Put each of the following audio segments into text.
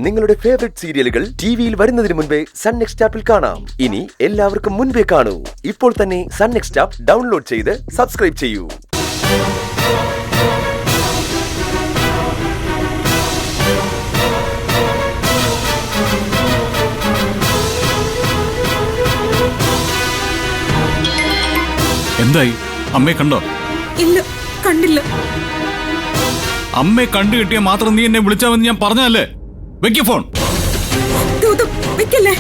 നിങ്ങളുടെ ഫേവറേറ്റ് സീരിയലുകൾ ടിവിയിൽ വരുന്നതിന് മുൻപേ സൺ നെക്സ്റ്റ് ആപ്പിൽ കാണാം. ഇനി എല്ലാവർക്കും മുൻപേ കാണൂ. ഇപ്പോൾ തന്നെ സൺ നെക്സ്റ്റ് ആപ്പ് ഡൗൺലോഡ് ചെയ്ത് സബ്സ്ക്രൈബ് ചെയ്യൂ. എന്തായി? അമ്മയെ കണ്ടോ? ഇല്ല, കണ്ടില്ല. അമ്മയെ കണ്ടു കിട്ടിയാൽ മാത്രം നീ എന്നെ വിളിച്ചാമെന്ന് ഞാൻ പറഞ്ഞതല്ലേ? വെക്ക് ഫോൺ. വെക്കല്ലേ.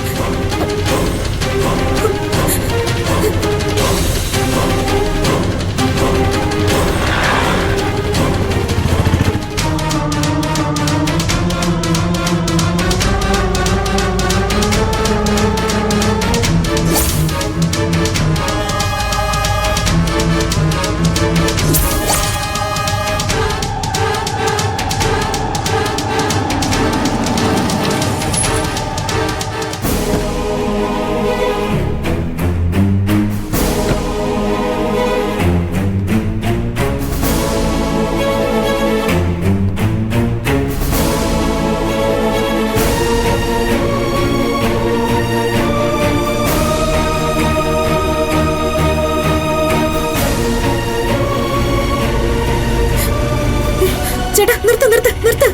ചേട്ടാ, നിർത്ത് നിർത്ത് നിർത്ത്.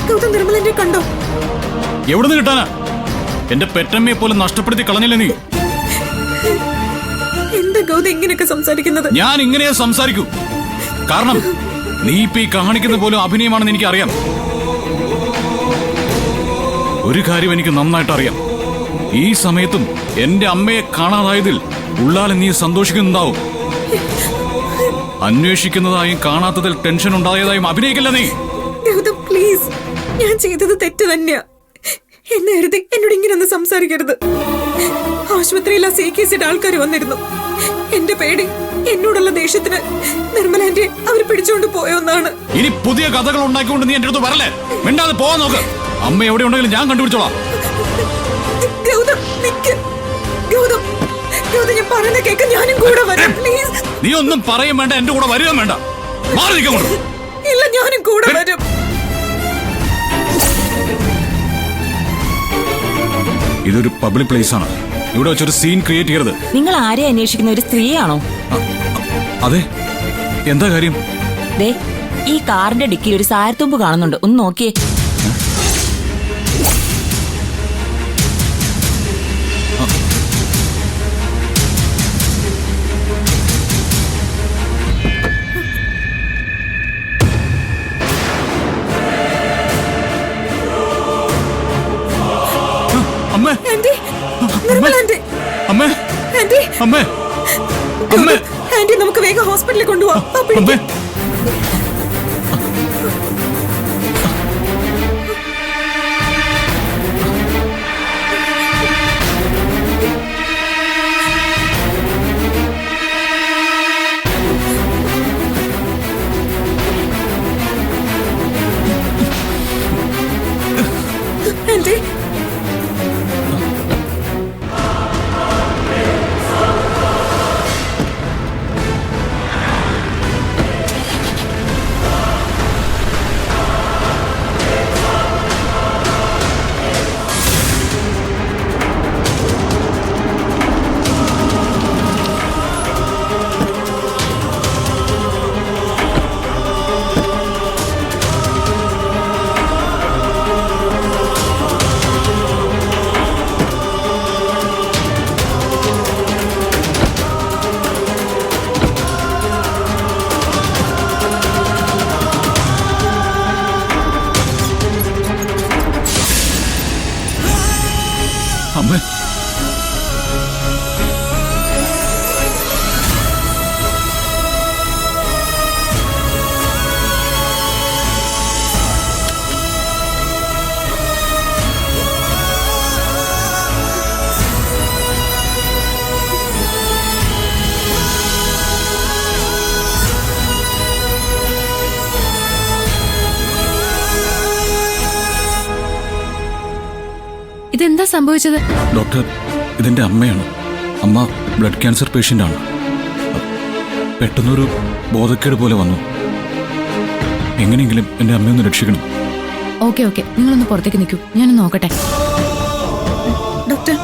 ഗൗതം നിർമ്മലന്റെ കണ്ടോ? എവിടുന്ന് കിട്ടാനാ? എന്റെ പെറ്റമ്മയെ പോലെ നഷ്ടപ്പെടുത്തി കളഞ്ഞില്ലേ നീ? എന്താ ഗൗതം ഇങ്ങനെയൊക്കെ സംസാരിക്കുന്നത്? ഞാൻ ഇങ്ങനെയാ സംസാരിക്കൂ. കാരണം നീ ഇപ്പൊ ഈ കാണിക്കുന്ന പോലും അഭിനയമാണെന്ന് എനിക്കറിയാം. ഒരു കാര്യം എനിക്ക് നന്നായിട്ട് അറിയാം. ഈ സമയത്തും എന്റെ അമ്മയെ കാണാതായതിൽ ഉള്ളാലെ നീ സന്തോഷിക്കുന്നുണ്ടാവും. അന്വേഷിക്കുന്നതായും കാണാത്തതിൽ ടെൻഷൻ ഉണ്ടായതായും അഭിനയിക്കില്ല നീ. ഗൗതം പ്ലീസ്, ഞാൻ ചെയ്തത് തെറ്റ് തന്നെയാ. എന്നെ കരുതി എന്നോട് ഇങ്ങനെ ഒന്ന് സംസാരിക്കരുത്. ആശുപത്രിയിൽ ആ CKCയുടെ ആൾക്കാർ വന്നിരുന്നു. എന്റെ പേടി, എന്നോടുള്ള ദേഷ്യത്തിന് നിർമ്മലാന്റെ അവർ പിടിച്ചുകൊണ്ട് പോയോന്നാണ്. ഇനി പുതിയ കഥകൾ ഉണ്ടാക്കിക്കൊണ്ട് നീ എന്റെ അടുത്ത് വരല്ലേ? മിണ്ടാതെ പോവാൻ നോക്ക്. അമ്മ എവിടെ ഉണ്ടെങ്കിലും ഞാൻ കണ്ടുപിടിച്ചോളാം. ഗൗതം നിക്ക്. ഗൗതം ഞാൻ പറയുന്ന കേക്ക്. ഞാനും കൂടെ വരാം പ്ലീസ്. നീ ഒന്നും പറയും വേണ്ട, എന്റെ കൂടെ വരികയും വേണ്ട. മാറി നിൽക്കാൻ. ഇല്ല, ഞാനും കൂടെ വരും. ഇതൊരു പബ്ലിക് പ്ലേസ് ആണ്. ഇവിടെ വെച്ചൊരു സീൻ ക്രിയേറ്റ് ചെയ്യരുത്. നിങ്ങൾ ആരെ അന്വേഷിക്കുന്ന? ഒരു സ്ത്രീയാണോ? അതെ. എന്താ കാര്യം? ദേ, ഈ കാറിന്റെ ഡിക്കിൽ ഒരു സാരത്തുമ്പ് കാണുന്നുണ്ട്. ഒന്ന് നോക്കിയേ. അമ്മേ, ആന്റി, നിർമ്മല ആന്റി. അമ്മേ, ആന്റി, അമ്മേ, അമ്മേ. ആന്റി, നമുക്ക് വേഗം ഹോസ്പിറ്റലിൽ കൊണ്ടുപോവാം. അമ്മേ, ആന്റി. അമ്മേ. ഇതെന്താ സംഭവിച്ചത്? ഡോക്ടർ, ഇതെന്റെ അമ്മയാണ്. അമ്മ ബ്ലഡ് ക്യാൻസർ പേഷ്യൻ്റാണ്. പെട്ടെന്നൊരു ബോധക്കേട് പോലെ വന്നു. എങ്ങനെയെങ്കിലും എൻ്റെ അമ്മയൊന്ന് രക്ഷിക്കണം. ഓക്കെ നിങ്ങളൊന്ന് പുറത്തേക്ക് നിൽക്കൂ, ഞാനൊന്ന് നോക്കട്ടെ. ഡോക്ടർ,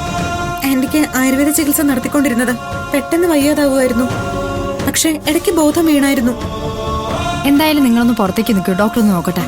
ആന്റിക്ക് ആയുർവേദ ചികിത്സ നടത്തിക്കൊണ്ടിരുന്നത് പെട്ടെന്ന് വയ്യാതാവുമായിരുന്നു. പക്ഷെ ഇടയ്ക്ക് ബോധം വീണായിരുന്നു. എന്തായാലും നിങ്ങളൊന്ന് പുറത്തേക്ക് നിൽക്കൂ, ഡോക്ടർ ഒന്ന് നോക്കട്ടെ.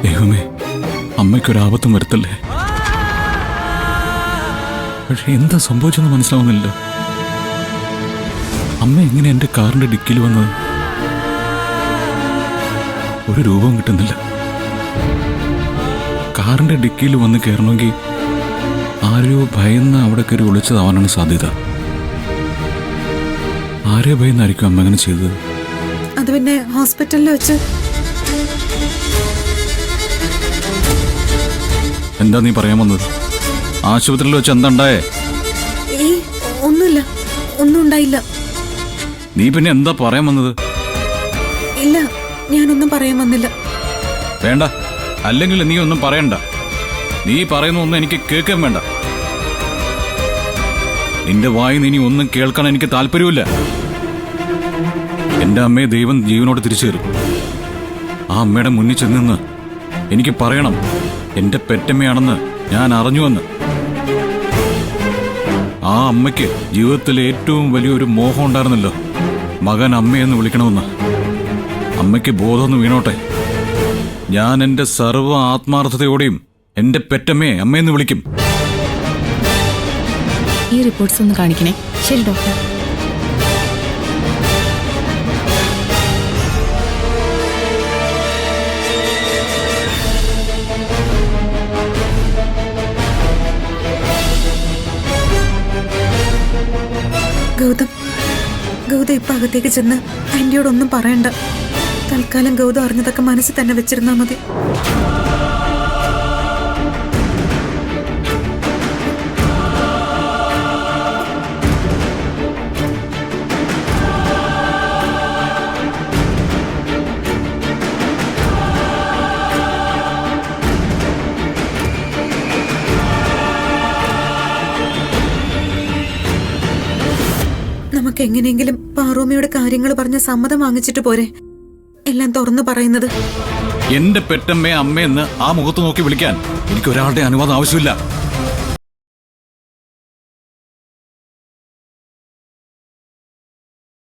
ദൈവമേ, അമ്മയ്ക്കൊരാപത്തും വരുത്തല്ലേ. പക്ഷെ എന്താ സംഭവിച്ചെന്ന് മനസ്സിലാവുന്നില്ല. അമ്മ എങ്ങനെ എൻ്റെ കാറിന്റെ ഡിക്കിൽ വന്നത്? ഒരു രൂപവും കിട്ടുന്നില്ല. കാറിന്റെ ഡിക്കിയിൽ വന്ന് കയറണമെങ്കിൽ ആരെയോ ഭയന്ന് അവിടെ കയറി ഒളിച്ചതാവാനാണ് സാധ്യത. ആരെയോ ഭയന്നായിരിക്കും അമ്മ അങ്ങനെ ചെയ്തത്. അത് പിന്നെ ഹോസ്പിറ്റലിൽ വെച്ച്. എന്താ നീ പറയാൻ വന്നത്? ആശുപത്രിയിൽ വെച്ച് എന്താ ഉണ്ടായേ? ഒന്നുമില്ല, ഒന്നും ഉണ്ടായില്ല. നീ പിന്നെ എന്താ പറയാൻ വന്നത്? ഇല്ല, ഞാനൊന്നും പറയാൻ വന്നില്ല. വേണ്ട, അല്ലെങ്കിൽ നീ ഒന്നും പറയണ്ട. നീ പറയുന്ന ഒന്നും എനിക്ക് കേൾക്കാൻ വേണ്ട. നിന്റെ വായിൽ ഇനി ഒന്നും കേൾക്കാൻ എനിക്ക് താല്പര്യമില്ല. എന്റെ അമ്മയെ ദൈവം ജീവനോട് തിരിച്ചു തരും. ആ അമ്മയുടെ മുന്നിൽ ചെന്ന് എനിക്ക് പറയണം, എന്റെ പെറ്റമ്മയാണെന്ന് ഞാൻ അറിഞ്ഞുവെന്ന്. ആ അമ്മയ്ക്ക് ജീവിതത്തിലെ ഏറ്റവും വലിയൊരു മോഹം ഉണ്ടായിരുന്നല്ലോ, മകൻ അമ്മയെന്ന് വിളിക്കണമെന്ന്. അമ്മയ്ക്ക് ബോധമൊന്ന് വീണോട്ടെ. ഞാൻ എന്റെ സർവ്വ ആത്മാർത്ഥതയോടെയും എന്റെ പെറ്റമ്മയെ അമ്മയെന്ന് വിളിക്കും. ഈ റിപ്പോർട്ട്സ് ഒന്ന് കാണിക്കണേ. ശരി ഡോക്ടർ. ഗൗതം ഇപ്പൊ അകത്തേക്ക് ചെന്ന് ആന്റിയോടൊന്നും പറയണ്ട. തൽക്കാലം ഗൗതം അറിഞ്ഞതൊക്കെ മനസ്സിൽ തന്നെ വെച്ചിരുന്നാ മതി. നമുക്ക് എങ്ങനെയെങ്കിലും പാറൂമ്മയുടെ കാര്യങ്ങൾ പറഞ്ഞ് സമ്മതം വാങ്ങിച്ചിട്ട് പോരെ എല്ലാം തുറന്നു പറയുന്നത്. എന്റെ പെറ്റമ്മയെ അമ്മയെന്ന് ആ മുഖത്ത് നോക്കി വിളിക്കാൻ എനിക്ക് ഒരാളുടെ അനുവാദം ആവശ്യമില്ല.